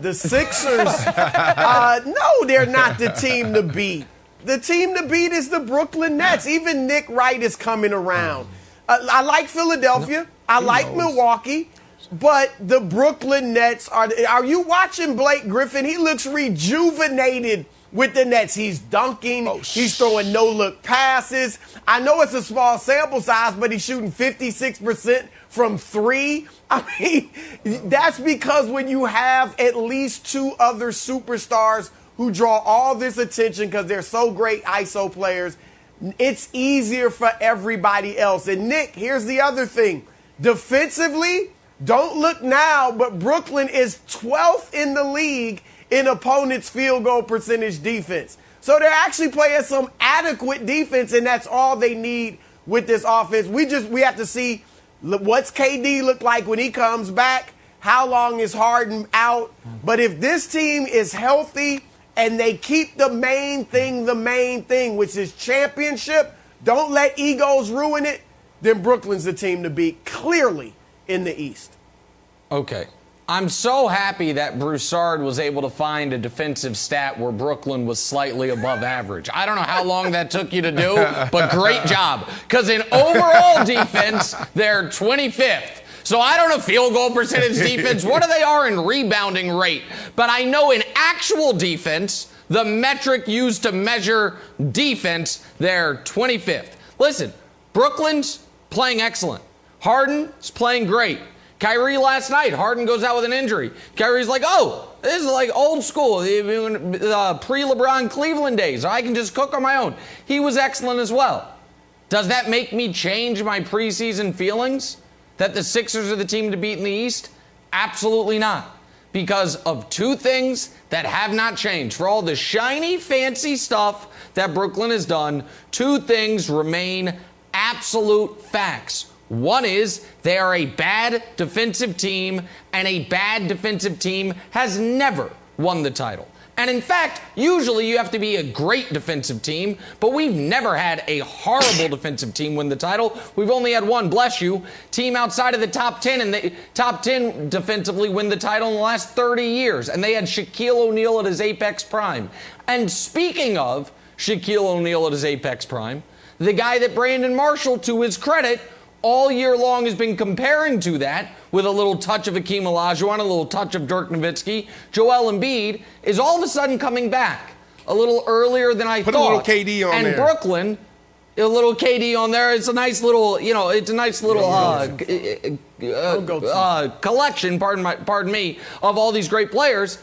The Sixers, no, they're not the team to beat. The team to beat is the Brooklyn Nets. Even Nick Wright is coming around. I like Philadelphia. I like Milwaukee. But the Brooklyn Nets are you watching Blake Griffin? He looks rejuvenated with the Nets. He's dunking. He's throwing no-look passes. I know it's a small sample size, but he's shooting 56% from three. I mean, that's because when you have at least two other superstars who draw all this attention because they're so great ISO players, it's easier for everybody else. And Nick, here's the other thing. Defensively, don't look now, but Brooklyn is 12th in the league in opponents' field goal percentage defense. So they're actually playing some adequate defense, and that's all they need with this offense. We have to see what's KD look like when he comes back. How long is Harden out? But if this team is healthy and they keep the main thing, which is championship, don't let egos ruin it, then Brooklyn's the team to beat clearly in the East. Okay. I'm so happy that Broussard was able to find a defensive stat where Brooklyn was slightly above average. I don't know how long that took you to do, but great job. Because in overall defense, they're 25th. So I don't know field goal percentage defense, what they are in rebounding rate. But I know in actual defense, the metric used to measure defense, they're 25th. Listen, Brooklyn's playing excellent. Harden's playing great. Kyrie last night, Harden goes out with an injury. Kyrie's like, oh, this is like old school, pre-LeBron Cleveland days. I can just cook on my own. He was excellent as well. Does that make me change my preseason feelings that the Sixers are the team to beat in the East? Absolutely not. Because of two things that have not changed. For all the shiny, fancy stuff that Brooklyn has done, two things remain absolute facts. One is they are a bad defensive team, and a bad defensive team has never won the title. And in fact, usually you have to be a great defensive team, but we've never had a horrible defensive team win the title. We've only had one, bless you, team outside of the top 10, and the top 10 defensively win the title in the last 30 years. And they had Shaquille O'Neal at his apex prime. And speaking of Shaquille O'Neal at his apex prime, the guy that Brandon Marshall, to his credit, all year long has been comparing to that with a little touch of Hakeem Olajuwon, a little touch of Dirk Nowitzki. Joel Embiid is all of a sudden coming back a little earlier than I thought. Put a little KD on there. And Brooklyn, a little KD on there. It's a nice little, it's a nice little collection, pardon me, of all these great players.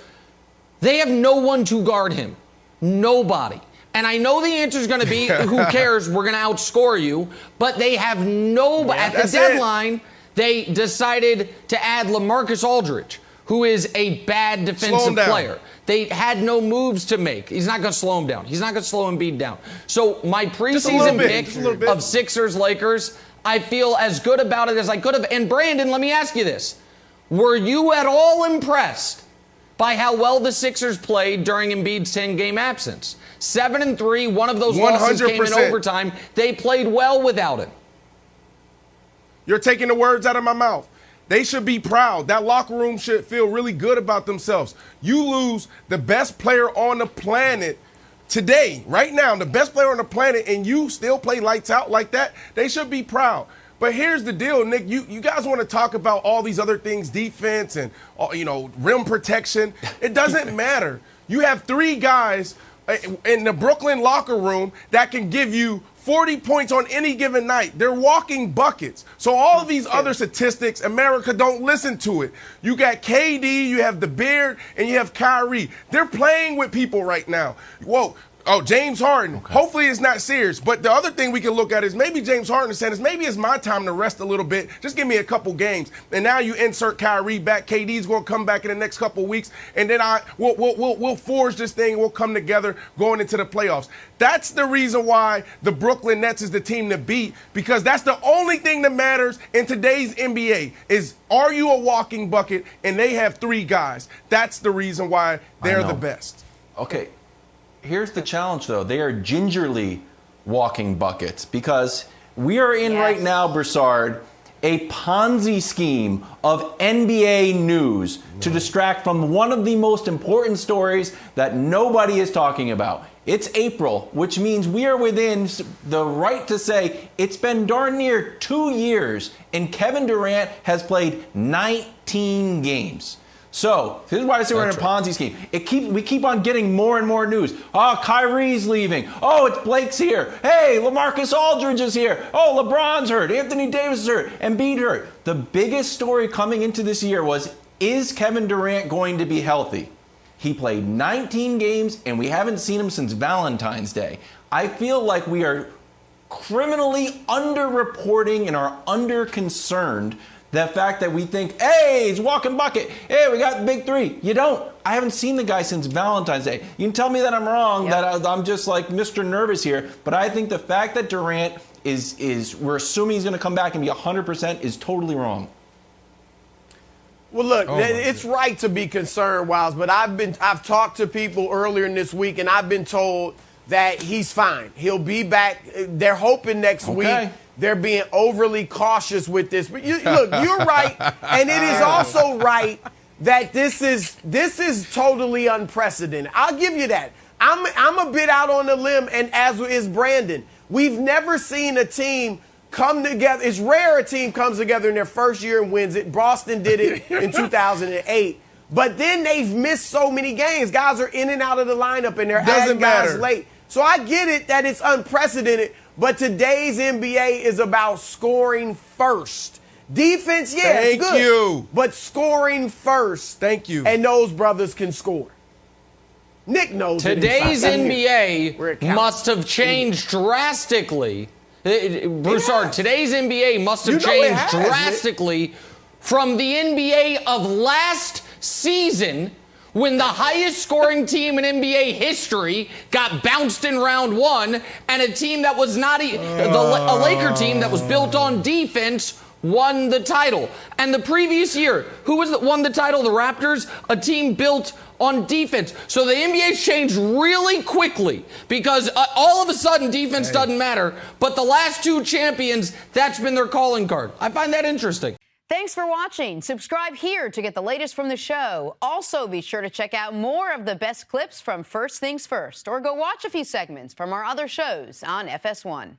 They have no one to guard him. Nobody. And I know the answer is going to be, who cares, we're going to outscore you. But they have nobody. At the deadline, they decided to add LaMarcus Aldridge, who is a bad defensive player. They had no moves to make. He's not going to slow him down. He's not going to slow Embiid down. So my preseason pick of Sixers-Lakers, I feel as good about it as I could have. And Brandon, let me ask you this. Were you at all impressed by how well the Sixers played during Embiid's 10-game absence? 7-3, one of those losses came in overtime. They played well without him. You're taking the words out of my mouth. They should be proud. That locker room should feel really good about themselves. You lose the best player on the planet today, right now, the best player on the planet, and you still play lights out like that, they should be proud. But here's the deal, Nick. You guys want to talk about all these other things, defense and, rim protection. It doesn't matter. You have three guys in the Brooklyn locker room that can give you 40 points on any given night. They're walking buckets. So all of these other statistics, America, don't listen to it. You got KD, you have the Beard, and you have Kyrie. They're playing with people right now. Whoa. Oh, James Harden. Okay. Hopefully it's not serious. But the other thing we can look at is maybe James Harden is saying, maybe it's my time to rest a little bit. Just give me a couple games. And now you insert Kyrie back. KD's going to come back in the next couple weeks. And then we'll forge this thing. We'll come together going into the playoffs. That's the reason why the Brooklyn Nets is the team to beat, because that's the only thing that matters in today's NBA is, are you a walking bucket? And they have three guys. That's the reason why they're the best. Okay. Here's the challenge, though. They are gingerly walking buckets, because we are in right now, Broussard, a Ponzi scheme of NBA news to distract from one of the most important stories that nobody is talking about. It's April, which means we are within the right to say it's been darn near 2 years, and Kevin Durant has played 19 games. So, this is why I say we're in a Ponzi scheme. We keep on getting more and more news. Oh, Kyrie's leaving. Oh, it's Blake's here. Hey, LaMarcus Aldridge is here. Oh, LeBron's hurt. Anthony Davis is hurt. Embiid hurt. The biggest story coming into this year was, is Kevin Durant going to be healthy? He played 19 games, and we haven't seen him since Valentine's Day. I feel like we are criminally underreporting and are under-concerned the fact that we think, hey, he's walking bucket. Hey, we got the big three. You don't. I haven't seen the guy since Valentine's Day. You can tell me that I'm wrong, that I'm just like Mr. Nervous here, but I think the fact that Durant we're assuming he's going to come back and be 100% is totally wrong. Well, look, it's right to be concerned, Wiles, but I've talked to people earlier in this week, and I've been told that he's fine. He'll be back. They're hoping next week. They're being overly cautious with this. But look, you're right, and it is also right that this is totally unprecedented. I'll give you that. I'm a bit out on the limb, and as is Brandon. We've never seen a team come together. It's rare a team comes together in their first year and wins it. Boston did it in 2008. But then they've missed so many games. Guys are in and out of the lineup, and they're adding guys late. So I get it that it's unprecedented, but today's NBA is about scoring first. Defense, yeah, it's good. Thank you. But scoring first. Thank you. And those brothers can score. Nick knows today's NBA must have changed drastically. Broussard, today's NBA must have changed drastically from the NBA of last season, when the highest scoring team in NBA history got bounced in round one, and a team that was not a Laker team that was built on defense won the title. And the previous year, who was that won the title? The Raptors, a team built on defense. So the NBA's changed really quickly because all of a sudden defense doesn't matter. But the last two champions, that's been their calling card. I find that interesting. Thanks for watching. Subscribe here to get the latest from the show. Also, be sure to check out more of the best clips from First Things First, or go watch a few segments from our other shows on FS1.